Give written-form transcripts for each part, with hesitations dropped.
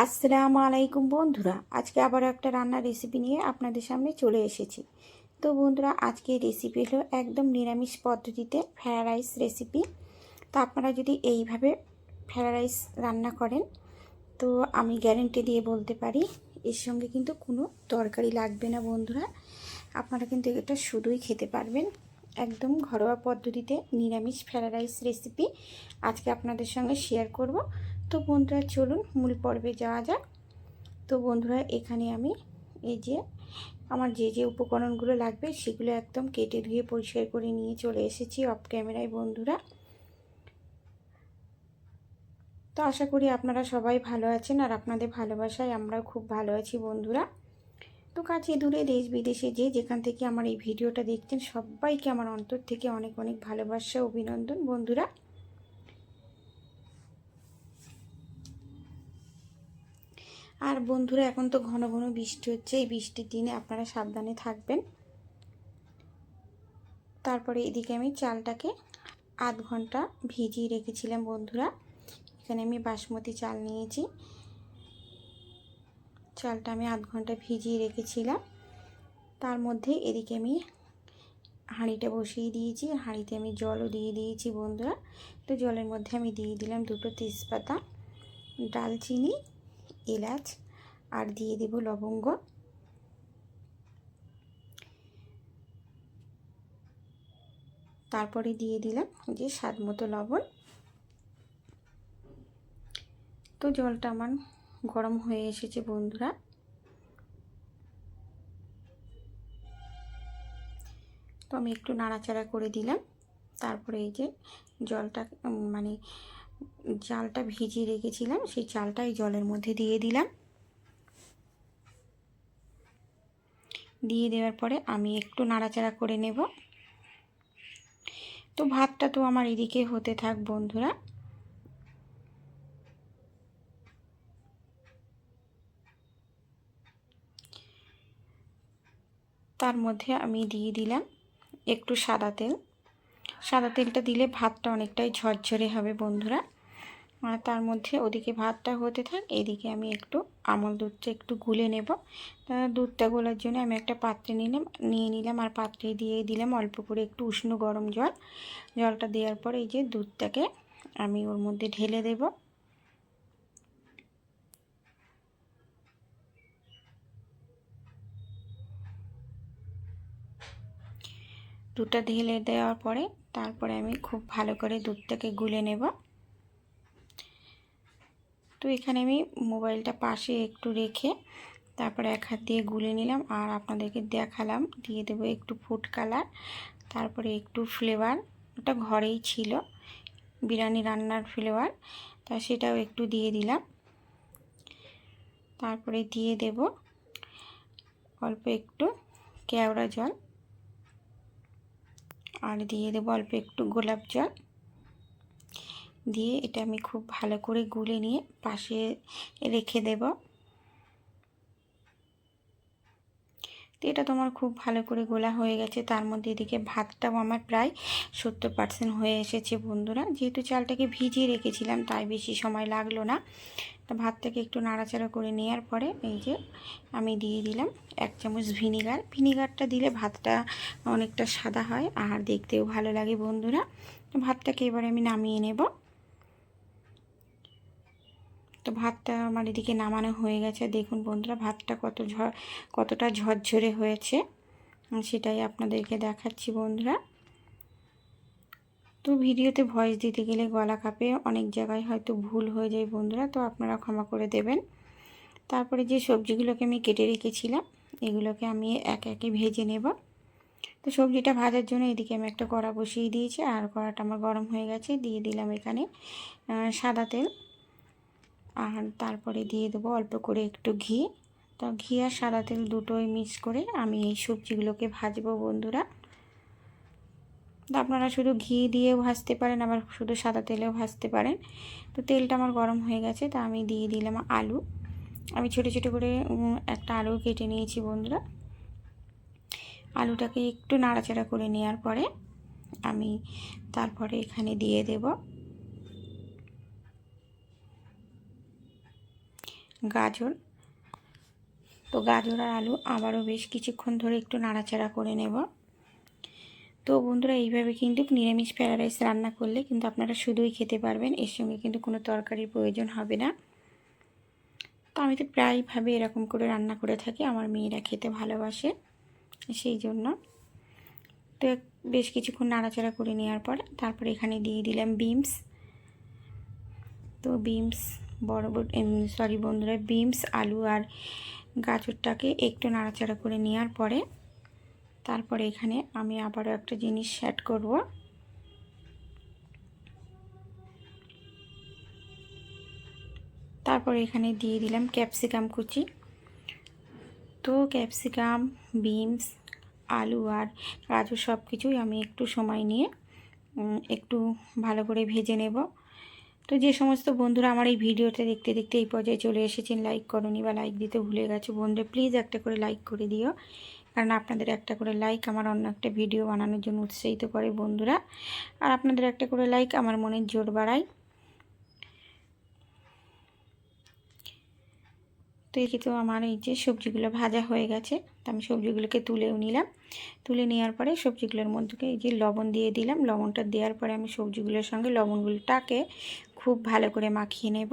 আসসালামু আলাইকুম বন্ধুরা, আজকে আবার একটা রান্নার রেসিপি নিয়ে আপনাদের সামনে চলে এসেছি। তো বন্ধুরা, আজকে রেসিপি হলো একদম নিরামিষ পদ্ধতিতে ফ্রায়েড রাইস রেসিপি। তো আপনারা যদি এইভাবে ফ্রায়েড রাইস রান্না করেন তো আমি গ্যারেন্টি দিয়ে বলতে পারি এর সঙ্গে কিন্তু কোনো তরকারি লাগবে না বন্ধুরা। আপনারা কিন্তু এটা শুধুই খেতে পারবেন। একদম ঘরোয়া পদ্ধতিতে নিরামিষ ফ্রায়েড রাইস রেসিপি আজকে আপনাদের সঙ্গে শেয়ার করব। তো বন্ধুরা, চলুন মূল পর্বে যাওয়া যাক। তো বন্ধুরা, এখানে আমি এই যে আমার যে উপকরণগুলো লাগবে সেগুলো একদম কেটে ধুয়ে পরিষ্কার করে নিয়ে চলে এসেছি অফ ক্যামেরায় বন্ধুরা। তো আশা করি আপনারা সবাই ভালো আছেন, আর আপনাদের ভালোবাসায় আমরা খুব ভালো আছি বন্ধুরা। তো কাছে দূরে দেশ বিদেশে যে যেখান থেকে আমার এই ভিডিওটা দেখছেন সবাইকে আমার অন্তর থেকে অনেক অনেক ভালোবাসা অভিনন্দন বন্ধুরা। আর বন্ধুরা, এখন তো ঘন ঘন বৃষ্টি হচ্ছে, এই বৃষ্টির দিনে আপনারা সাবধানে থাকবেন। তারপরে এদিকে আমি চালটাকে আধ ঘন্টা ভিজিয়ে রেখেছিলাম বন্ধুরা। এখানে আমি বাসমতি চাল নিয়েছি, চালটা আমি আধ ঘন্টা ভিজিয়ে রেখেছিলাম। তার মধ্যে এদিকে আমি হাঁড়িটা বসিয়ে দিয়েছি, হাঁড়িতে আমি জলও দিয়ে দিয়েছি বন্ধুরা। তো জলের মধ্যে আমি দিয়ে দিলাম দুটো তেজপাতা, দারচিনি, এলাচ, আর দিয়ে দেব লবঙ্গ। তারপরে দিয়ে দিলাম যে স্বাদ মতো লবণ। তো জলটা আমার গরম হয়ে এসেছে বন্ধুরা। তো আমি একটু নাড়াচাড়া করে দিলাম। তারপরে এই যে জলটা মানে চালটা ভিজিয়ে রেখেছিলাম সেই চালটা এই জলের মধ্যে দিয়ে দিলাম। দিয়ে দেওয়ার পরে আমি একটু নাড়াচাড়া করে নেব। তো ভাতটা তো আমার এদিকে হতে থাক বন্ধুরা। তার মধ্যে আমি দিয়ে দিলাম একটু সাদা তেল। সাদা তেলটা দিলে ভাতটা অনেকটাই ঝরঝরে হবে বন্ধুরা। আর তার মধ্যে ওদিকে ভাতটা হতে থাক, এদিকে আমি একটু আমল দুধটা একটু গুলে নেব। দুধটা গোলার জন্য আমি একটা পাত্রে নিয়ে নিলাম, আর পাত্রে দিয়ে দিলাম অল্প করে একটু উষ্ণ গরম জল। জলটা দেওয়ার পরে এই যে দুধটাকে আমি ওর মধ্যে ঢেলে দেব। দুধটা ঢেলে দেওয়ার পরে তারপরে আমি খুব ভালো করে দুধটাকে গুলে নেব। তো এখানে আমি মোবাইলটা পাশে একটু রেখে তারপরে এক হাত দিয়ে গুলে নিলাম, আর আপনাদেরকে দেখালাম। দিয়ে দেবো একটু ফুড কালার, তারপরে একটু ফ্লেভার, ওটা ঘরেই ছিল বিরিয়ানি রান্নার ফ্লেভার, তা সেটাও একটু দিয়ে দিলাম। তারপরে দিয়ে দেব অল্প একটু কেওড়া জল, আর দিয়ে দেব অল্প একটু গোলাপ জল। দিয়ে এটা আমি খুব ভালো করে গুলে নিয়ে পাশে রেখে দেব। তো এটা তো আমার খুব ভালো করে গোলা হয়ে গেছে। তার মধ্যে এদিকে ভাতটাও আমার প্রায় 70% হয়ে এসেছে বন্ধুরা। যেহেতু চালটাকে ভিজিয়ে রেখেছিলাম তাই বেশি সময় লাগলো না। তো ভাতটাকে একটু নাড়াচাড়া করে নেওয়ার পরে এই যে আমি দিয়ে দিলাম 1 চামচ ভিনিগার। ভিনিগারটা দিলে ভাতটা অনেকটা সাদা হয় আর দেখতেও ভালো লাগে বন্ধুরা। তো ভাতটাকে এবারে আমি নামিয়ে নেব। তো ভাতটা আমার এদিকে নামানো হয়ে গেছে। দেখুন বন্ধুরা, ভাতটা কতটা ঝরঝরে হয়েছে সেটাই আপনাদেরকে দেখাচ্ছি বন্ধুরা। তো ভিডিওতে ভয়েস দিতে গেলে গলা কাঁপে, অনেক জায়গায় হয়তো ভুল হয়ে যায় বন্ধুরা, তো আপনারা ক্ষমা করে দেবেন। তারপরে যে সবজিগুলোকে আমি কেটে রেখেছিলাম এগুলোকে আমি একে একে ভেজে নেব। তো সবজিটা ভাজার জন্য এদিকে আমি একটা কড়া বসিয়ে দিয়েছি, আর কড়াটা আমার গরম হয়ে গেছে। দিয়ে দিলাম এখানে সাদা তেল, আর তারপরে দিয়ে দেবো অল্প করে একটু ঘি। তো ঘি আর সাদা তেল দুটোই মিক্স করে আমি এই সবজিগুলোকে ভাজবো বন্ধুরা। তো আপনারা শুধু ঘি দিয়েও ভাজতে পারেন, আবার শুধু সাদা তেলেও ভাজতে পারেন। তো তেলটা আমার গরম হয়ে গেছে, তা আমি দিয়ে দিলাম আলু। আমি ছোটো ছোটো করে একটা আলু কেটে নিয়েছি বন্ধুরা। আলুটাকে একটু নাড়াচাড়া করে নেওয়ার পরে আমি তারপরে এখানে দিয়ে দেব গাজর। তো গাজর আর আলু আবারও বেশ কিছুক্ষণ ধরে একটু নাড়াচাড়া করে নেব। তো বন্ধুরা, এইভাবে কিন্তু নিরামিষ ফ্রায়েড রাইস রান্না করলে কিন্তু আপনারা শুধুই খেতে পারবেন, এর সঙ্গে কিন্তু কোনো তরকারির প্রয়োজন হবে না। তো আমি তো প্রায়ভাবে এরকম করে রান্না করে থাকি, আমার মেয়েরা খেতে ভালোবাসে সেই জন্য। তো বেশ কিছুক্ষণ নাড়াচাড়া করে নেওয়ার পর তারপরে এখানে দিয়ে দিলাম বিনস। তো বিনস বন্ধুরা, বিনস, আলু আর গাজরটাকে একটু নাড়াচাড়া করে নেওয়ার পরে তারপরে এখানে আমি আবারও একটা জিনিস অ্যাড করব। তারপরে এখানে দিয়ে দিলাম ক্যাপসিকাম কুচি। তো ক্যাপসিকাম, বিনস, আলু আর গাজর সব কিছুই আমি একটু সময় নিয়ে একটু ভালো করে ভেজে নেব। তো যে সমস্ত বন্ধুরা আমার এই ভিডিওটা দেখতে দেখতে এই পর্যায়ে চলে এসেছেন, লাইক করনি বা লাইক দিতে ভুলে গেছো বন্ধুরা, প্লিজ একটা করে লাইক করে দিও, কারণ আপনাদের একটা করে লাইক আমার অন্য একটা ভিডিও বানানোর জন্য উৎসাহিত করে বন্ধুরা। আর আপনাদের একটা করে লাইক আমার মনের জোর বাড়ায়। তো এই তো আমার এই যে সবজিগুলো ভাজা হয়ে গেছে, তো আমি সবজিগুলোকে তুলেও নিলাম। তুলে নেওয়ার পরে সবজিগুলোর মধ্যে এই যে লবণ দিয়ে দিলাম। লবণটা দেওয়ার পরে আমি সবজিগুলোর সঙ্গে লবণগুলোটাকে খুব ভালো করে মাখিয়ে নেব।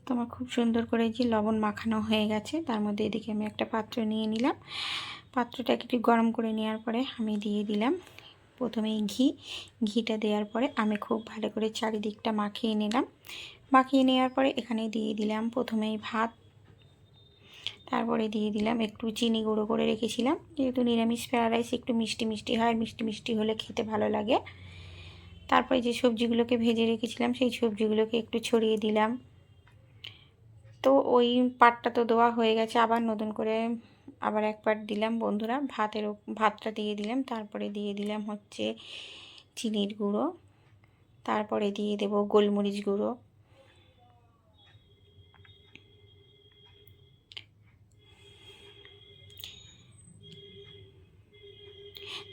তো আমার খুব সুন্দর করে যে লবণ মাখানো হয়ে গেছে, তার মধ্যে এদিকে আমি একটা পাত্র নিয়ে নিলাম। পাত্রটাকে একটু গরম করে নেওয়ার পরে আমি দিয়ে দিলাম প্রথমেই ঘিটা দেওয়ার পরে আমি খুব ভালো করে চারিদিকটা মাখিয়ে নিলাম। মাখিয়ে নেওয়ার পরে এখানে দিয়ে দিলাম প্রথমেই ভাত, তারপরে দিয়ে দিলাম একটু চিনি গুঁড়ো করে রেখেছিলাম, যেহেতু নিরামিষ ফ্রায়েড রাইস একটু মিষ্টি মিষ্টি হয়, মিষ্টি মিষ্টি হলে খেতে ভালো লাগে। তারপরে যে সবজিগুলোকে ভেজে রেখেছিলাম সেই সবজিগুলোকে একটু ছড়িয়ে দিলাম। তো ওই পাটটা তো দেওয়া হয়ে গেছে, আবার নতুন করে আবার এক পাট দিলাম বন্ধুরা। ভাতটা দিয়ে দিলাম, তারপরে দিয়ে দিলাম হচ্ছে চিনির গুঁড়ো, তারপরে দিয়ে দেব গোলমরিচ গুঁড়ো,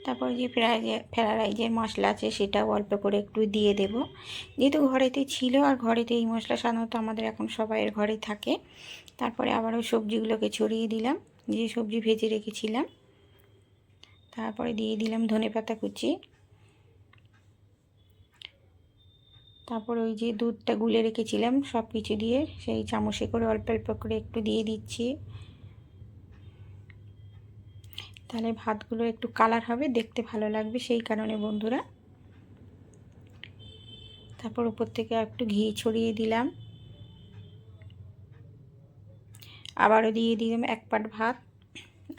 তারপরে যে ফ্রায়েড রাইসের মশলা আছে সেটাও অল্প করে একটু দিয়ে দেব, যেহেতু ঘরেতে ছিল আর ঘরেতে এই মশলা সাধারণত আমাদের এখন সবাইয়ের ঘরেই থাকে। তারপরে আবারও সবজিগুলোকে ছড়িয়ে দিলাম, যে সবজি ভেজে রেখেছিলাম। তারপরে দিয়ে দিলাম ধনেপাতা কুচি। তারপর ওই যে দুধটা গুলে রেখেছিলাম সব কিছু দিয়ে সেই চামচে করে অল্প অল্প করে একটু দিয়ে দিচ্ছি, তাহলে ভাতগুলো একটু কালার হবে, দেখতে ভালো লাগবে সেই কারণে বন্ধুরা। তারপর উপর থেকে একটু ঘি ছড়িয়ে দিলাম, আবারও দিয়ে দিলাম এক পাট ভাত।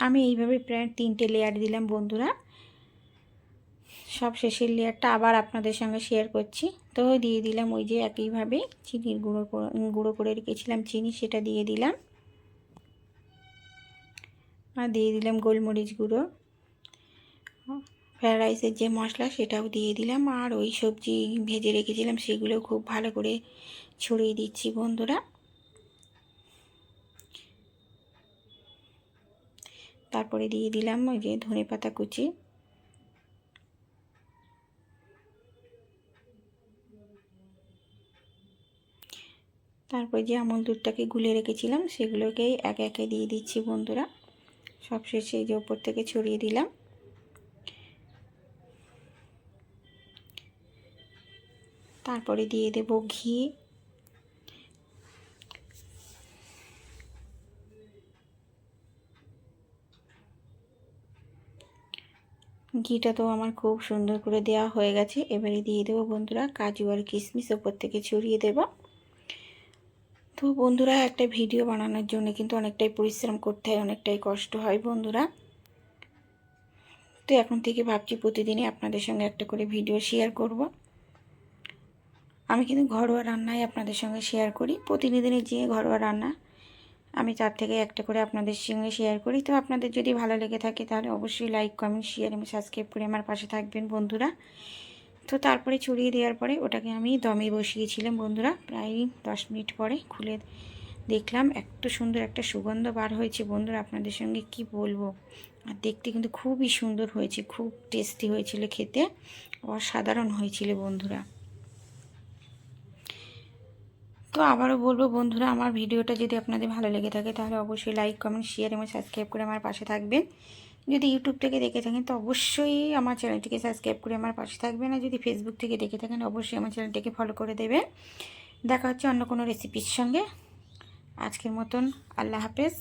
আমি এইভাবে প্রায় 3টে লেয়ার দিলাম বন্ধুরা। সব শেষের লেয়ারটা আবার আপনাদের সঙ্গে শেয়ার করছি। তো দিয়ে দিলাম ওই যে একইভাবে চিনির গুঁড়ো করে রেখেছিলাম চিনি, সেটা দিয়ে দিলাম। আর দিয়ে দিলাম গোলমরিচ গুঁড়ো, ফ্রায়েড রাইসের যে মশলা সেটাও দিয়ে দিলাম, আর ওই সবজি ভেজে রেখেছিলাম সেগুলো খুব ভালো করে ছড়িয়ে দিচ্ছি বন্ধুরা। তারপরে দিয়ে দিলাম ওই যে ধনেপাতা কুচি। তারপর যে আমুল দুধটাকে গুলে রেখেছিলাম সেগুলোকেই একে একে দিয়ে দিচ্ছি বন্ধুরা। সব শেষে এই যে উপর থেকে ছড়িয়ে দিলাম। তারপরে দিয়ে দেব ঘি। ঘিটা তো আমার খুব সুন্দর করে দেওয়া হয়ে গেছে। এবারে দিয়ে দেবো বন্ধুরা কাজু আর কিশমিশ উপর থেকে ছড়িয়ে দেব। তো বন্ধুরা, একটা ভিডিও বানানোর জন্য কিন্তু অনেকটাই পরিশ্রম করতে হয়, অনেকটাই কষ্ট হয় বন্ধুরা। তো এখন থেকে ভাবছি প্রতিদিনই আপনাদের সঙ্গে একটা করে ভিডিও শেয়ার করব। আমি কিন্তু ঘরোয়া রান্নাই আপনাদের সঙ্গে শেয়ার করি, প্রতিদিনের যে ঘরোয়া রান্না আমি তার থেকে একটা করে আপনাদের সঙ্গে শেয়ার করি। তো আপনাদের যদি ভালো লেগে থাকে তাহলে অবশ্যই লাইক, কমেন্ট, শেয়ার এবং সাবস্ক্রাইব করে আমার পাশে থাকবেন বন্ধুরা। তো তারপরে ছড়িয়ে দেওয়ার পরে ওটাকে আমি দমে বসিয়েছিলাম বন্ধুরা। প্রায় 10 মিনিট পরে খুলে দেখলাম এত সুন্দর একটা সুগন্ধ বার হয়েছে বন্ধুরা, আপনাদের সঙ্গে কি বলবো। আর দেখতে কিন্তু খুবই সুন্দর হয়েছে, খুব টেস্টি হয়েছিল, খেতে অসাধারণ হয়েছিল বন্ধুরা। তো আবারও বলবো বন্ধুরা, আমার ভিডিওটা যদি আপনাদের ভালো লেগে থাকে তাহলে অবশ্যই লাইক, কমেন্ট, শেয়ার এবং সাবস্ক্রাইব করে আমার পাশে থাকবেন। যদি ইউটিউব থেকে দেখে থাকেন তো অবশ্যই আমার চ্যানেলটিকে সাবস্ক্রাইব করে আমার পাশে থাকবেন, আর যদি ফেসবুক থেকে দেখে থাকেন অবশ্যই আমার চ্যানেলটিকে ফলো করে দেবেন। দেখা হচ্ছে অন্য কোনো রেসিপির সঙ্গে। আজকের মতন আল্লাহ হাফেজ।